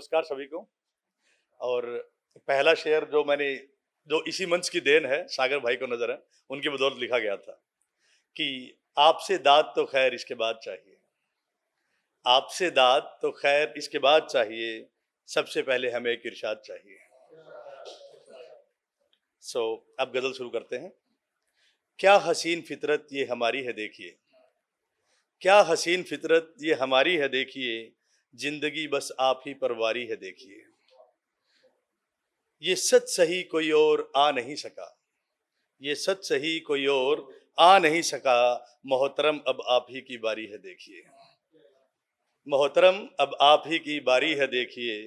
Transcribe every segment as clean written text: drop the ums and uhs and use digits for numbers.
नमस्कार सभी को। और पहला शेर जो इसी मंच की देन है, सागर भाई को नजर है, उनकी बदौलत लिखा गया था कि आपसे दाद तो खैर इसके बाद चाहिए, आपसे दाद तो खैर इसके बाद चाहिए, सबसे पहले हमें एक इरशाद चाहिए। अब गजल शुरू करते हैं। क्या हसीन फितरत ये हमारी है देखिए, क्या हसीन फितरत ये हमारी है देखिए, जिंदगी बस आप ही पर वारी है देखिए। ये सच सही कोई और आ नहीं सका, ये सच सही कोई और आ नहीं सका, मोहतरम अब आप ही की बारी है देखिए। मोहतरम अब आप ही की बारी है देखिए,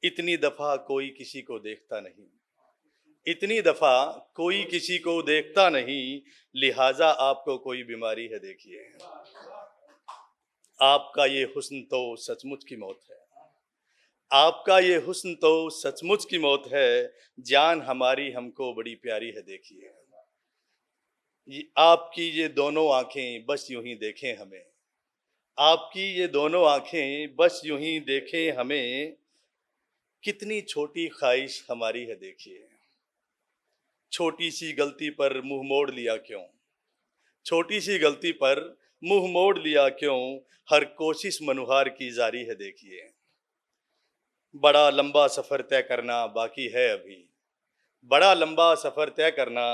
इतनी दफा कोई किसी को देखता नहीं, इतनी दफा कोई किसी को देखता नहीं, लिहाजा आपको कोई बीमारी है देखिए। आपका ये हुस्न तो सचमुच की मौत है, आपका ये हुस्न तो सचमुच की मौत है, जान हमारी हमको बड़ी प्यारी है देखिए। ये आपकी ये दोनों आंखें बस यूं ही देखें हमें, आपकी ये दोनों आंखें बस यूं ही देखें हमें, कितनी छोटी ख्वाहिश हमारी है देखिए। छोटी सी गलती पर मुंह मोड़ लिया क्यों, छोटी सी गलती पर मुंह मोड़ लिया क्यों, हर कोशिश मनुहार की जारी है देखिए। बड़ा लंबा सफर तय करना बाकी है अभी, बड़ा लंबा सफर तय करना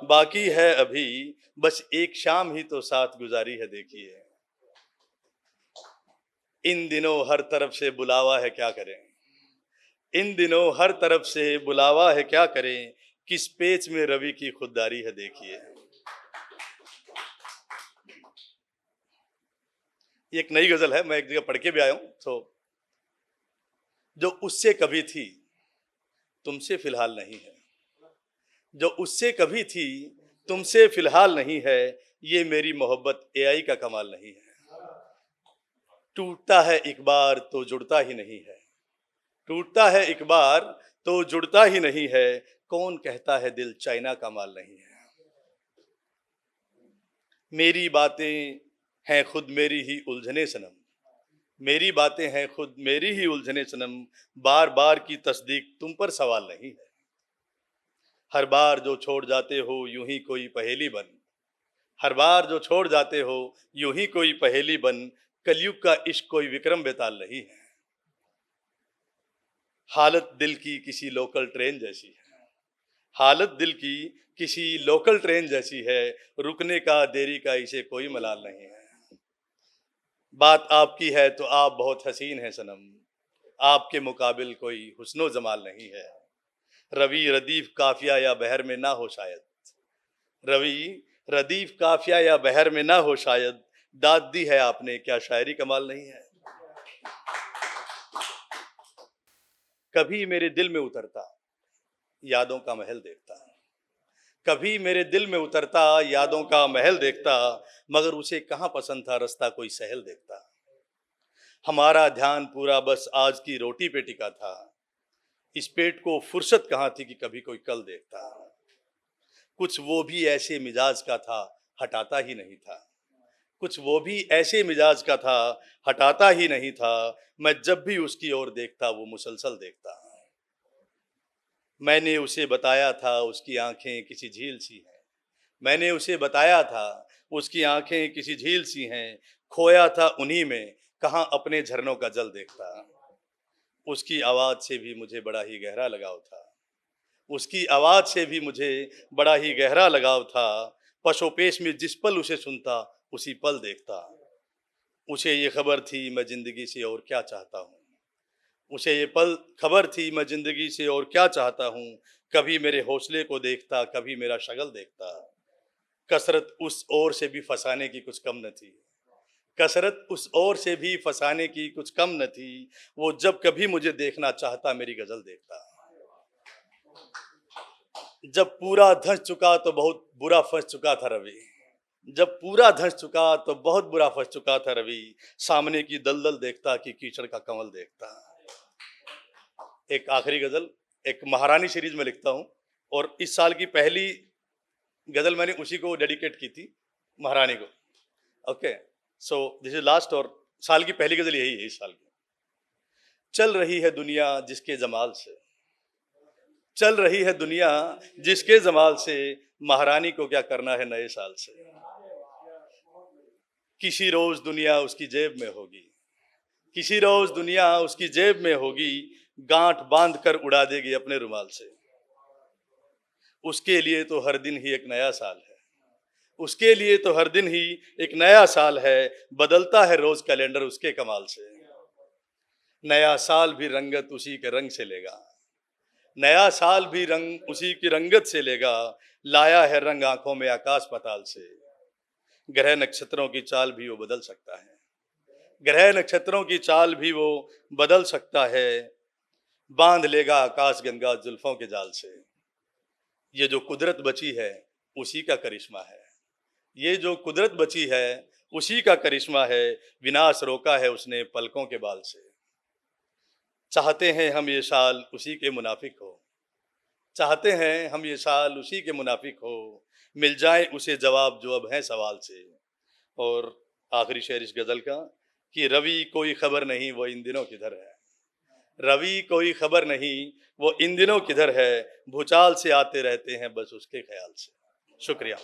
बाकी है अभी, बस एक शाम ही तो साथ गुजारी है देखिए। इन दिनों हर तरफ से बुलावा है क्या करें, इन दिनों हर तरफ से बुलावा है क्या करें, किस पेच में रवि की खुददारी है देखिए। ये एक नई गजल है, मैं एक जगह पढ़ के भी आया हूं। जो उससे कभी थी तुमसे फिलहाल नहीं है, जो उससे कभी थी तुमसे फिलहाल नहीं है, ये मेरी मोहब्बत एआई का कमाल नहीं है। टूटता है एक बार तो जुड़ता ही नहीं है, टूटता है एक बार तो जुड़ता ही नहीं है, कौन कहता है दिल चाइना का माल नहीं है। मेरी बातें हैं खुद मेरी ही उलझने सनम, मेरी बातें हैं खुद मेरी ही उलझने सनम, बार बार की तस्दीक तुम पर सवाल नहीं है। हर बार जो छोड़ जाते हो यूं ही कोई पहेली बन, हर बार जो छोड़ जाते हो यूं ही कोई पहेली बन, कलयुग का इश्क कोई विक्रम बेताल नहीं है। हालत दिल की किसी लोकल ट्रेन जैसी है, हालत दिल की किसी लोकल ट्रेन जैसी है, रुकने का देरी का इसे कोई मलाल नहीं है। बात आपकी है तो आप बहुत हसीन है सनम, आपके मुकाबिल कोई हुस्नो जमाल नहीं है। रवि रदीफ काफिया या बहर में ना हो शायद, रवि रदीफ काफिया या बहर में ना हो शायद, दाद दी है आपने क्या शायरी कमाल नहीं है। कभी मेरे दिल में उतरता यादों का महल देखता, कभी मेरे दिल में उतरता यादों का महल देखता, मगर उसे कहाँ पसंद था रास्ता कोई सहल देखता। हमारा ध्यान पूरा बस आज की रोटी पे टिका था, इस पेट को फुर्सत कहाँ थी कि कभी कोई कल देखता। कुछ वो भी ऐसे मिजाज का था हटाता ही नहीं था, कुछ वो भी ऐसे मिजाज का था हटाता ही नहीं था, मैं जब भी उसकी ओर देखता वो मुसलसल देखता। मैंने उसे बताया था उसकी आंखें किसी झील सी हैं, मैंने उसे बताया था उसकी आंखें किसी झील सी हैं, खोया था उन्हीं में कहाँ अपने झरनों का जल देखता। उसकी आवाज से भी मुझे बड़ा ही गहरा लगाव था, उसकी आवाज से भी मुझे बड़ा ही गहरा लगाव था, पशोपेश में जिस पल उसे सुनता उसी पल देखता। उसे ये खबर थी मैं जिंदगी से और क्या चाहता हूँ, उसे ये पल खबर थी मैं जिंदगी से और क्या चाहता हूँ, कभी मेरे हौसले को देखता कभी मेरा शगल देखता। कसरत उस ओर से भी फंसाने की कुछ कम न थी, कसरत उस ओर से भी फंसाने की कुछ कम न थी, वो जब कभी मुझे देखना चाहता मेरी गजल देखता। जब पूरा धंस चुका तो बहुत बुरा फंस चुका था रवि, जब पूरा धंस चुका तो बहुत बुरा फंस चुका था रवि, सामने की दलदल देखता कि कीचड़ का कंवल देखता। एक आखिरी गजल एक महारानी सीरीज में लिखता हूँ, और इस साल की पहली गजल मैंने उसी को डेडिकेट की थी, महारानी को। Okay, so this is last, और साल की पहली गजल यही है इस साल की। चल रही है दुनिया जिसके जमाल से, चल रही है दुनिया जिसके जमाल से, महारानी को क्या करना है नए साल से। किसी रोज दुनिया उसकी जेब में होगी, किसी रोज दुनिया उसकी जेब में होगी, गांठ बांध कर उड़ा देगी अपने रुमाल से। उसके लिए तो हर दिन ही एक नया साल है, उसके लिए तो हर दिन ही एक नया साल है, बदलता है रोज कैलेंडर उसके कमाल से। नया साल भी रंगत उसी के रंग से लेगा, नया साल भी रंग उसी की रंगत से लेगा, लाया है रंग आंखों में आकाश पाताल से। ग्रह नक्षत्रों की चाल भी वो बदल सकता है, ग्रह नक्षत्रों की चाल भी वो बदल सकता है, बांध लेगा आकाश गंगा जुल्फों के जाल से। ये जो कुदरत बची है उसी का करिश्मा है, ये जो कुदरत बची है उसी का करिश्मा है, विनाश रोका है उसने पलकों के बाल से। चाहते हैं हम ये साल उसी के मुनाफिक हो, चाहते हैं हम ये साल उसी के मुनाफिक हो, मिल जाए उसे जवाब जो अब है सवाल से। और आखिरी शेर इस गजल का कि रवि कोई खबर नहीं वो इन दिनों किधर है, रवि कोई खबर नहीं वो इन दिनों किधर है, भूचाल से आते रहते हैं बस उसके ख्याल से। शुक्रिया।